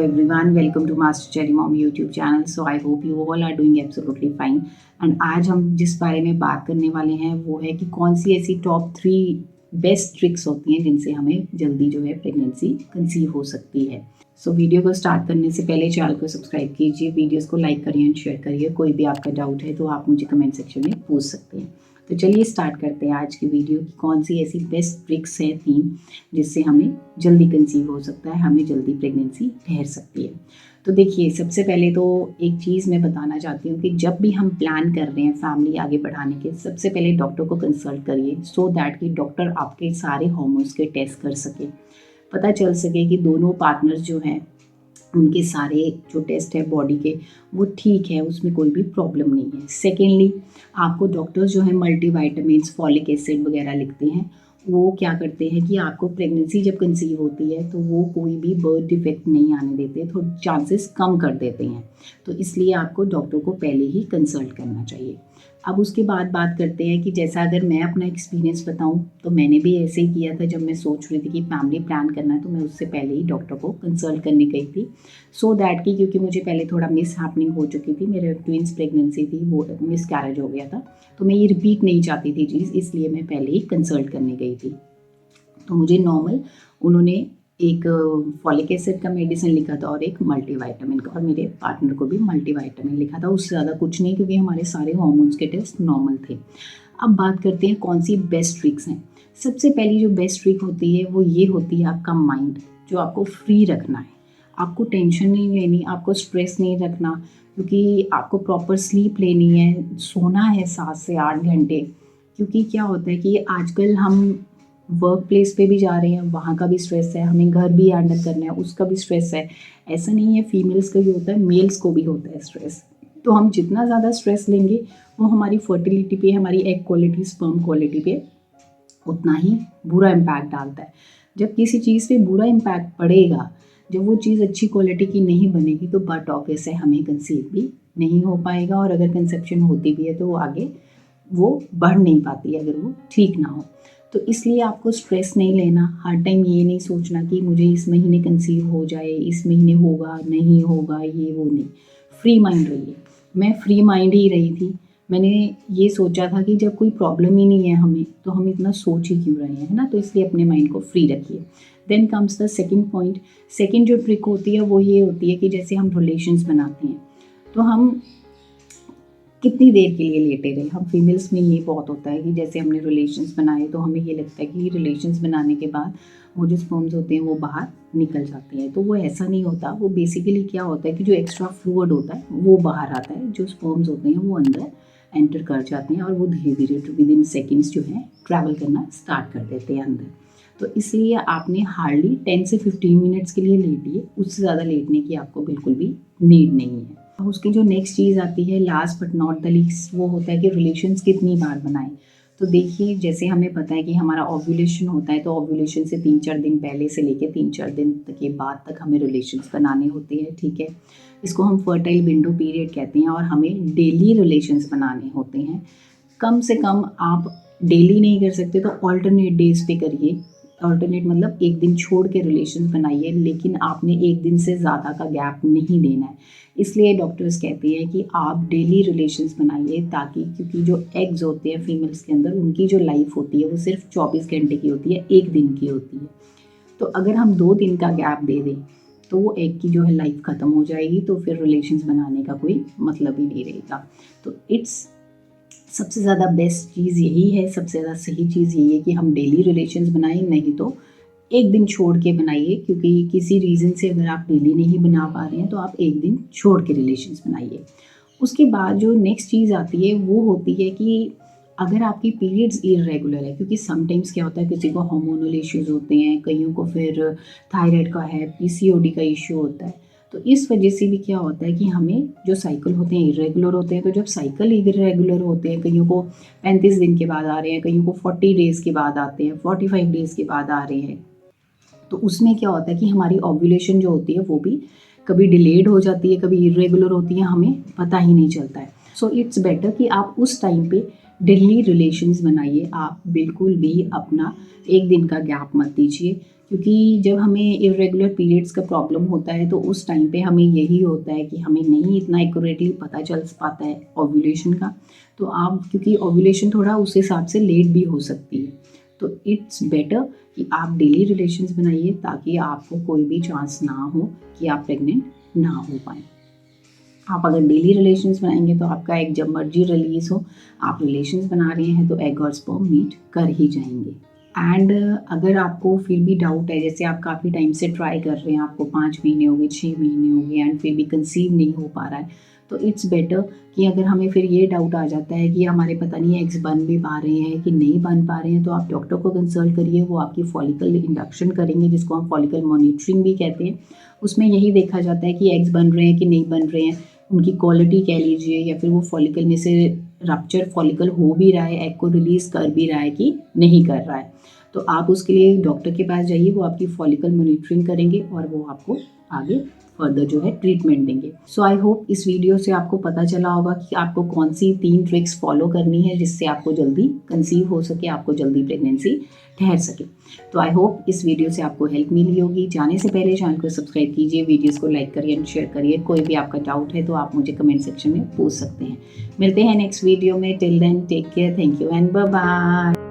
everyone, welcome to Master Cherry Mom YouTube channel. So I hope you all are doing absolutely fine. And आज हम जिस बारे में बात करने वाले हैं वो है कि कौन सी ऐसी टॉप 3 बेस्ट ट्रिक्स होती हैं जिनसे हमें जल्दी जो है प्रेगनेंसी कंसीव हो सकती है। सो वीडियो को स्टार्ट करने से पहले चैनल को सब्सक्राइब कीजिए, वीडियोस को लाइक करिए एंड शेयर करिए। कोई भी आपका डाउट है तो आप मुझे कमेंट सेक्शन में पूछ सकते हैं। तो चलिए स्टार्ट करते हैं आज की वीडियो की कौन सी ऐसी बेस्ट ट्रिक्स हैं 3 जिससे हमें जल्दी कंसीव हो सकता है, हमें जल्दी प्रेगनेंसी ठहर सकती है। तो देखिए, सबसे पहले तो एक चीज़ मैं बताना चाहती हूँ कि जब भी हम प्लान कर रहे हैं फैमिली आगे बढ़ाने के, सबसे पहले डॉक्टर को कंसल्ट करिए सो दैट कि डॉक्टर आपके सारे हार्मोन्स के टेस्ट कर सके, पता चल सके कि दोनों पार्टनर्स जो हैं उनके सारे जो टेस्ट है बॉडी के वो ठीक है, उसमें कोई भी प्रॉब्लम नहीं है। सेकेंडली, आपको डॉक्टर्स जो है मल्टीविटामिन्स, फॉलिक एसिड वगैरह लिखते हैं। वो क्या करते हैं कि आपको प्रेगनेंसी जब कंसीव होती है तो वो कोई भी बर्थ डिफेक्ट नहीं आने देते, थोड़े चांसेस कम कर देते हैं। तो इसलिए आपको डॉक्टर को पहले ही कंसल्ट करना चाहिए। अब उसके बाद बात करते हैं कि जैसा अगर मैं अपना एक्सपीरियंस बताऊं तो मैंने भी ऐसे ही किया था। जब मैं सोच रही थी कि फैमिली प्लान करना है तो मैं उससे पहले ही डॉक्टर को कंसल्ट करने गई थी सो दैट कि क्योंकि मुझे पहले थोड़ा मिस हैपनिंग हो चुकी थी, मेरे ट्विंस प्रेगनेंसी थी, वो मिस कैरेज हो गया था, तो मैं ये रिपीट नहीं चाहती थी चीज़, इसलिए मैं पहले ही कंसल्ट करने गई थी। तो मुझे नॉर्मल उन्होंने एक फॉलिक एसिड का मेडिसिन लिखा था और एक मल्टीविटामिन का, और मेरे पार्टनर को भी मल्टीविटामिन लिखा था। उससे ज़्यादा कुछ नहीं, क्योंकि हमारे सारे हार्मोन्स के टेस्ट नॉर्मल थे। अब बात करते हैं कौन सी बेस्ट ट्रिक्स हैं। सबसे पहली जो बेस्ट ट्रिक होती है वो ये होती है आपका माइंड, जो आपको फ्री रखना है। आपको टेंशन नहीं लेनी, आपको स्ट्रेस नहीं रखना, क्योंकि आपको प्रॉपर स्लीप लेनी है, सोना है 7 से 8 घंटे। क्योंकि क्या होता है कि आजकल हम वर्क प्लेस पे भी जा रहे हैं, वहाँ का भी स्ट्रेस है, हमें घर भी हैंडल करना है, उसका भी स्ट्रेस है। ऐसा नहीं है फीमेल्स का भी होता है, मेल्स को भी होता है स्ट्रेस। तो हम जितना ज़्यादा स्ट्रेस लेंगे वो हमारी फर्टिलिटी पे, हमारी एग क्वालिटी, स्पर्म क्वालिटी पे उतना ही बुरा इम्पैक्ट डालता है। जब किसी चीज़ पे बुरा इम्पैक्ट पड़ेगा, जब वो चीज़ अच्छी क्वालिटी की नहीं बनेगी तो बट ऑब्वियस है हमें कंसीव भी नहीं हो पाएगा, और अगर कंसेप्शन होती भी है तो वो आगे वो बढ़ नहीं पाती अगर वो ठीक ना हो। तो इसलिए आपको स्ट्रेस नहीं लेना, हर टाइम ये नहीं सोचना कि मुझे इस महीने कंसीव हो जाए, इस महीने होगा नहीं होगा, ये वो नहीं। फ्री माइंड रहिए। मैं फ्री माइंड ही रही थी। मैंने ये सोचा था कि जब कोई प्रॉब्लम ही नहीं है हमें तो हम इतना सोच ही क्यों रहे हैं, है ना। तो इसलिए अपने माइंड को फ्री रखिए। Then comes the second point. Second जो ट्रिक होती है वो ये होती है कि जैसे हम रिलेशंस बनाते हैं तो हम कितनी देर के लिए लेटे रहे। हम फीमेल्स में ये बहुत होता है कि जैसे हमने रिलेशंस बनाए तो हमें ये लगता है कि रिलेशंस बनाने के बाद वो जो स्पर्म्स होते हैं वो बाहर निकल जाते हैं। तो वो ऐसा नहीं होता। वो बेसिकली क्या होता है कि जो एक्स्ट्रा फ्लूइड होता है वो बाहर आता है, जो स्पर्म्स होते हैं वो अंदर एंटर कर जाते हैं और वो धीरे धीरे विद इन सेकेंड्स जो है ट्रैवल करना स्टार्ट कर देते हैं अंदर। तो इसलिए आपने हार्डली 10 से 15 मिनट्स के लिए लेटिए, उससे ज़्यादा लेटने की आपको बिल्कुल भी नीड नहीं है। उसकी जो नेक्स्ट चीज़ आती है, last but not the least, वो होता है कि रिलेशंस कितनी बार बनाएं। तो देखिए, जैसे हमें पता है कि हमारा ओव्यूलेशन होता है तो ओव्यूलेशन से 3-4 दिन पहले से लेके 3-4 दिन तक के बाद तक हमें रिलेशंस बनाने होते हैं, ठीक है। इसको हम फर्टाइल विंडो पीरियड कहते हैं और हमें डेली रिलेशंस बनाने होते हैं। कम से कम आप डेली नहीं कर सकते तो ऑल्टरनेट डेज पे करिए। ऑल्टरनेट मतलब एक दिन छोड़ के रिलेशंस बनाइए, लेकिन आपने एक दिन से ज़्यादा का गैप नहीं देना है। इसलिए डॉक्टर्स कहते हैं कि आप डेली रिलेशंस बनाइए, ताकि क्योंकि जो एग्स होते हैं फीमेल्स के अंदर, उनकी जो लाइफ होती है वो सिर्फ 24 घंटे की होती है, एक दिन की होती है। तो अगर हम 2 दिन का गैप दे दें तो वो एग की जो है लाइफ ख़त्म हो जाएगी, तो फिर रिलेशंस बनाने का कोई मतलब ही नहीं रहेगा। तो सबसे ज़्यादा बेस्ट चीज़ यही है, सबसे ज़्यादा सही चीज़ यही है कि हम डेली रिलेशंस बनाएं, नहीं तो एक दिन छोड़ के बनाइए। क्योंकि किसी रीज़न से अगर आप डेली नहीं बना पा रहे हैं तो आप एक दिन छोड़ के रिलेशंस बनाइए। उसके बाद जो नेक्स्ट चीज़ आती है वो होती है कि अगर आपकी पीरियड्स इरेगुलर है, क्योंकि समटाइम्स क्या होता है किसी को हार्मोनल इश्यूज़ होते हैं, कईयों को फिर थायराइड का है, पीसीओडी का इश्यू होता है। तो इस वजह से भी क्या होता है कि हमें जो साइकिल होते हैं इरेगुलर होते हैं। तो जब साइकिल इरेगुलर होते हैं, कईयों को 35 दिन के बाद आ रहे हैं, कईयों को 40 डेज़ के बाद आते हैं, 45 डेज़ के बाद आ रहे हैं, तो उसमें क्या होता है कि हमारी ओव्यूलेशन जो होती है वो भी कभी डिलेड हो जाती है, कभी इरेगुलर होती है, हमें पता ही नहीं चलता है। सो इट्स बेटर कि आप उस टाइम पे डेली रिलेशंस बनाइए, आप बिल्कुल भी अपना एक दिन का गैप मत दीजिए, क्योंकि जब हमें इर्रेगुलर पीरियड्स का प्रॉब्लम होता है तो उस टाइम पे हमें यही होता है कि हमें नहीं इतना एक्यूरेटली पता चल पाता है ओव्यूलेशन का। तो आप, क्योंकि ओव्यूलेशन थोड़ा उस हिसाब से लेट भी हो सकती है, तो इट्स बेटर कि आप डेली रिलेशंस बनाइए ताकि आपको कोई भी चांस ना हो कि आप प्रेग्नेंट ना हो पाएँ। आप अगर डेली रिलेशंस बनाएंगे तो आपका एग जब मर्जी रिलीज हो, आप रिलेशंस बना रहे हैं तो एग और स्पर्म मीट कर ही जाएंगे। एंड अगर आपको फिर भी डाउट है, जैसे आप काफ़ी टाइम से ट्राई कर रहे हैं, आपको 5 महीने हो गए, 6 महीने हो गए एंड फिर भी कंसीव नहीं हो पा रहा है, तो इट्स बेटर कि अगर हमें फिर ये डाउट आ जाता है कि हमारे पता नहीं एग्स बन भी पा रहे हैं कि नहीं बन पा रहे हैं, तो आप डॉक्टर को कंसल्ट करिए। वो आपकी फॉलिकल इंडक्शन करेंगे, जिसको हम फॉलिकल मॉनिटरिंग भी कहते हैं। उसमें यही देखा जाता है कि एग्स बन रहे हैं कि नहीं बन रहे हैं, उनकी क्वालिटी कह लीजिए, या फिर वो फॉलिकल में से रप्चर फॉलिकल हो भी रहा है, एग को रिलीज़ कर भी रहा है कि नहीं कर रहा है। तो आप उसके लिए डॉक्टर के पास जाइए, वो आपकी फॉलिकल मॉनिटरिंग करेंगे और वो आपको आगे फर्दर जो है ट्रीटमेंट देंगे। सो आई होप इस वीडियो से आपको पता चला होगा कि आपको कौन सी 3 ट्रिक्स फॉलो करनी है जिससे आपको जल्दी कंसीव हो सके, आपको जल्दी प्रेगनेंसी ठहर सके। तो आई होप इस वीडियो से आपको हेल्प मिली होगी। जाने से पहले चैनल को सब्सक्राइब कीजिए, वीडियोस को लाइक करिए एंड शेयर करिए। कोई भी आपका डाउट है तो आप मुझे कमेंट सेक्शन में पूछ सकते हैं। मिलते हैं नेक्स्ट वीडियो में। Till then take care, thank you and bye bye.